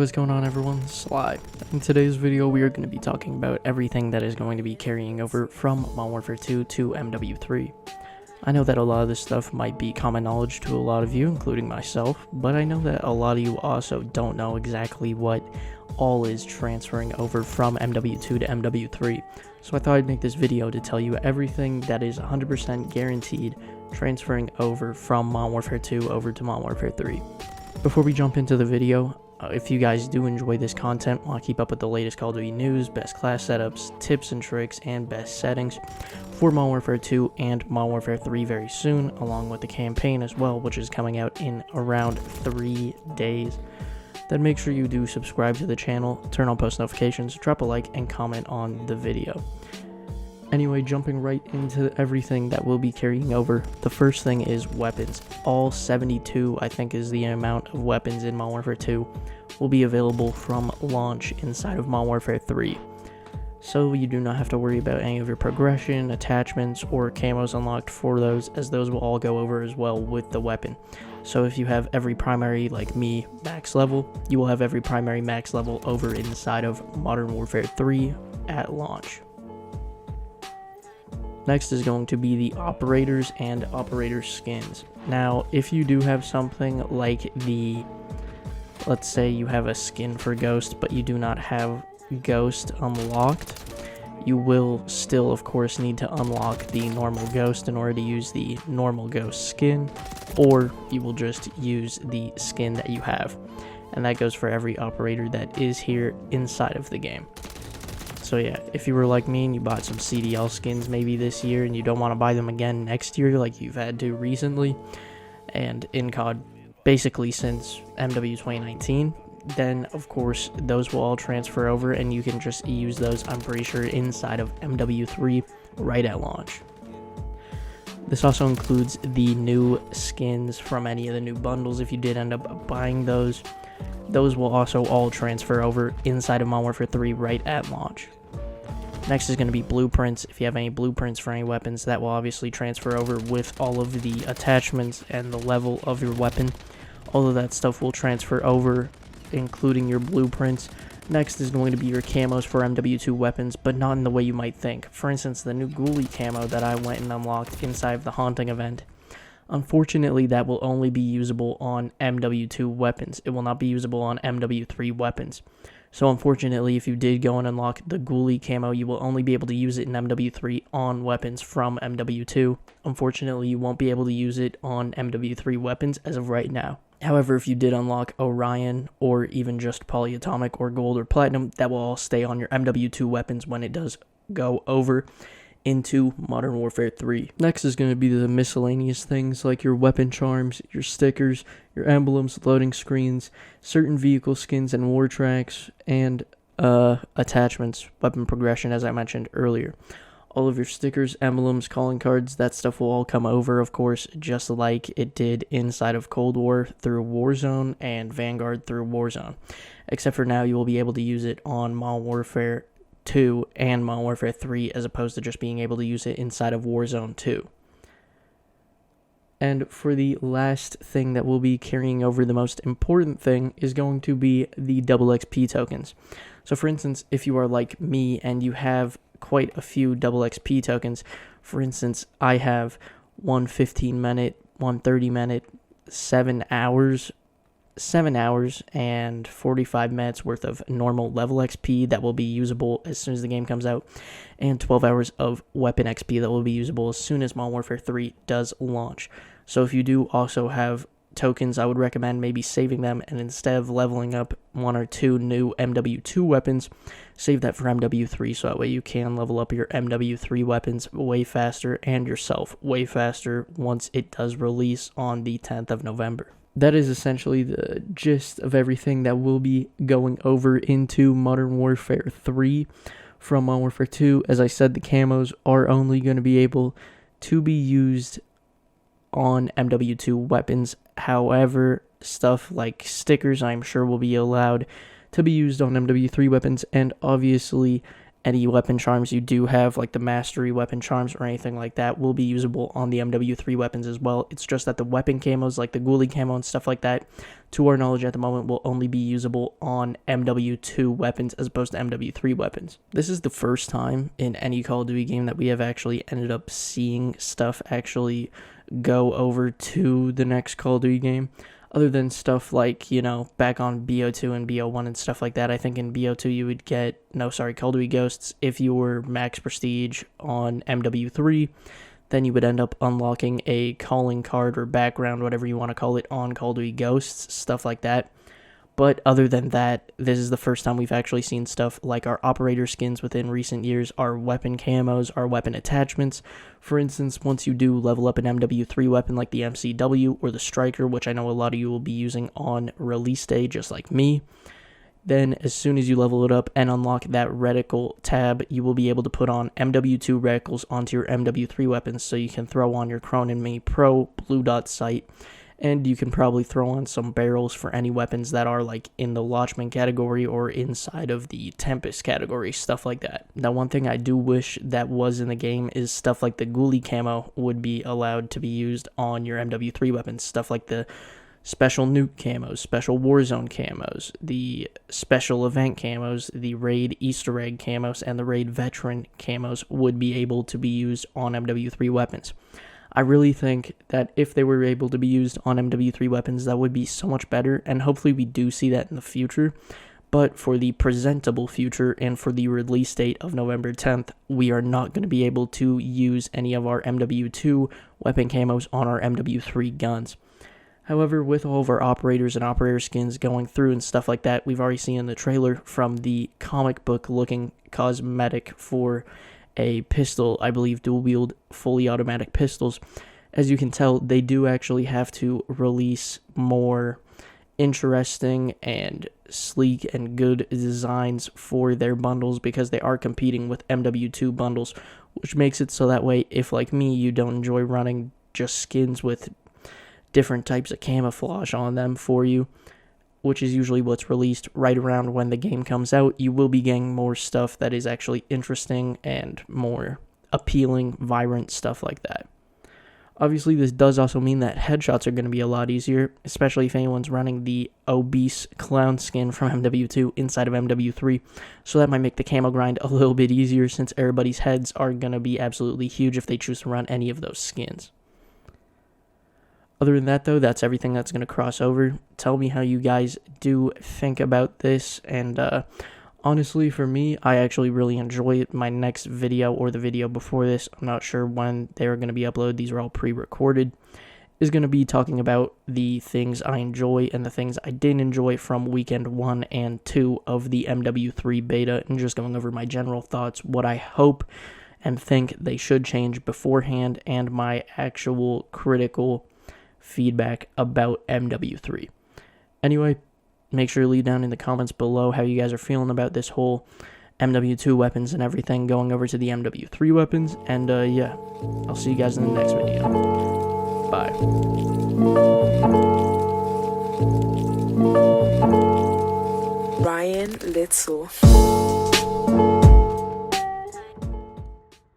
what's going on everyone? Sly. In today's video we are going to be talking about everything that is going to be carrying over from Modern Warfare 2 to MW3. I know that a lot of this stuff might be common knowledge to a lot of you, including myself, but I know that a lot of you also don't know exactly what all is transferring over from MW2 to MW3. So I thought I'd make this video to tell you everything that is 100% guaranteed transferring over from Modern Warfare 2 over to Modern Warfare 3. Before we jump into the video, if you guys do enjoy this content, want to keep up with the latest Call of Duty news, best class setups, tips and tricks, and best settings for Modern Warfare 2 and Modern Warfare 3 very soon, along with the campaign as well, which is coming out in around 3 days, then make sure you do subscribe to the channel, turn on post notifications, drop a like, and comment on the video. Anyway, jumping right into everything that we'll be carrying over, the first thing is weapons. All 72, I think, is the amount of weapons in Modern Warfare 2 will be available from launch inside of Modern Warfare 3. So you do not have to worry about any of your progression, attachments, or camos unlocked for those, as those will all go over as well with the weapon. So if you have every primary, like me, max level, you will have every primary max level over inside of Modern Warfare 3 at launch. Next is going to be the operators and operator skins. Now, if you do have something like let's say you have a skin for Ghost, but you do not have Ghost unlocked, you will still, of course, need to unlock the normal Ghost in order to use the normal Ghost skin, or you will just use the skin that you have. And that goes for every operator that is here inside of the game. So yeah, if you were like me and you bought some CDL skins maybe this year and you don't want to buy them again next year like you've had to recently, and in COD basically since MW 2019, then of course those will all transfer over and you can just use those, I'm pretty sure, inside of MW3 right at launch. This also includes the new skins from any of the new bundles. If you did end up buying those will also all transfer over inside of Modern Warfare 3 right at launch. Next is going to be blueprints. If you have any blueprints for any weapons, that will obviously transfer over with all of the attachments and the level of your weapon. All of that stuff will transfer over, including your blueprints. Next is going to be your camos for MW2 weapons, but not in the way you might think. For instance, the new ghoulie camo that I went and unlocked inside of the haunting event. Unfortunately, that will only be usable on MW2 weapons. It will not be usable on MW3 weapons. So unfortunately, if you did go and unlock the ghoulie camo, you will only be able to use it in MW3 on weapons from MW2. Unfortunately, you won't be able to use it on MW3 weapons as of right now. However, if you did unlock Orion, or even just polyatomic or gold or platinum, that will all stay on your MW2 weapons when it does go over into Modern Warfare 3. Next is going to be the miscellaneous things like your weapon charms, your stickers, your emblems, loading screens, certain vehicle skins and war tracks, and attachments, weapon progression, as I mentioned earlier. All of your stickers, emblems, calling cards, that stuff will all come over, of course, just like it did inside of Cold War through Warzone and Vanguard through Warzone. Except for now, you will be able to use it on Modern Warfare 2 and Modern Warfare 3 as opposed to just being able to use it inside of Warzone 2. And for the last thing that will be carrying over, the most important thing is going to be the double XP tokens. So for instance, if you are like me and you have quite a few double XP tokens, for instance, I have one 15-minute, one 30-minute, 7 hours and 45 minutes worth of normal level XP that will be usable as soon as the game comes out, and 12 hours of weapon XP that will be usable as soon as Modern Warfare 3 does launch. So if you do also have tokens, I would recommend maybe saving them, and instead of leveling up 1 or 2 new MW2 weapons, save that for MW3, so that way you can level up your MW3 weapons way faster and yourself way faster once it does release on the 10th of November. That is essentially the gist of everything that will be going over into Modern Warfare 3 from Modern Warfare 2. As I said, the camos are only going to be able to be used on MW2 weapons. However, stuff like stickers, I'm sure, will be allowed to be used on MW3 weapons, and obviously any weapon charms you do have, like the mastery weapon charms or anything like that, will be usable on the MW3 weapons as well. It's just that the weapon camos, like the ghoulie camo and stuff like that, to our knowledge at the moment, will only be usable on MW2 weapons as opposed to MW3 weapons. This is the first time in any Call of Duty game that we have actually ended up seeing stuff actually go over to the next Call of Duty game. Other than stuff like, you know, back on BO2 and BO1 and stuff like that. I think in BO2 you would get, Call of Duty Ghosts if you were max prestige on MW3. Then you would end up unlocking a calling card or background, whatever you want to call it, on Call of Duty Ghosts, stuff like that. But other than that, this is the first time we've actually seen stuff like our operator skins within recent years, our weapon camos, our weapon attachments. For instance, once you do level up an MW3 weapon like the MCW or the Striker, which I know a lot of you will be using on release day just like me, then as soon as you level it up and unlock that reticle tab, you will be able to put on MW2 reticles onto your MW3 weapons, so you can throw on your Cronin Mini Pro blue dot sight. And you can probably throw on some barrels for any weapons that are like in the Watchman category or inside of the Tempest category, stuff like that. Now, one thing I do wish that was in the game is stuff like the ghoulie camo would be allowed to be used on your MW3 weapons. Stuff like the special nuke camos, special warzone camos, the special event camos, the raid Easter egg camos, and the raid veteran camos would be able to be used on MW3 weapons. I really think that if they were able to be used on MW3 weapons, that would be so much better, and hopefully we do see that in the future. But for the presentable future and for the release date of November 10th, we are not going to be able to use any of our MW2 weapon camos on our MW3 guns. However, with all of our operators and operator skins going through and stuff like that, we've already seen in the trailer from the comic book looking cosmetic for a pistol, I believe dual wield fully automatic pistols. As you can tell, they do actually have to release more interesting and sleek and good designs for their bundles because they are competing with MW2 bundles, which makes it so that way if, like me, you don't enjoy running just skins with different types of camouflage on them for you, which is usually what's released right around when the game comes out, you will be getting more stuff that is actually interesting and more appealing, vibrant, stuff like that. Obviously, this does also mean that headshots are going to be a lot easier, especially if anyone's running the obese clown skin from MW2 inside of MW3, so that might make the camo grind a little bit easier since everybody's heads are going to be absolutely huge if they choose to run any of those skins. Other than that, though, that's everything that's going to cross over. Tell me how you guys do think about this. And honestly, for me, I actually really enjoy it. My next video or the video before this, I'm not sure when they're going to be uploaded. These are all pre-recorded. Is going to be talking about the things I enjoy and the things I didn't enjoy from weekend 1 and 2 of the MW3 beta. And just going over my general thoughts, what I hope and think they should change beforehand, and my actual critical feedback about MW3. Anyway, make sure to leave down in the comments below how you guys are feeling about this whole MW2 weapons and everything going over to the MW3 weapons. And yeah, I'll see you guys in the next video. Bye. Ryan Little.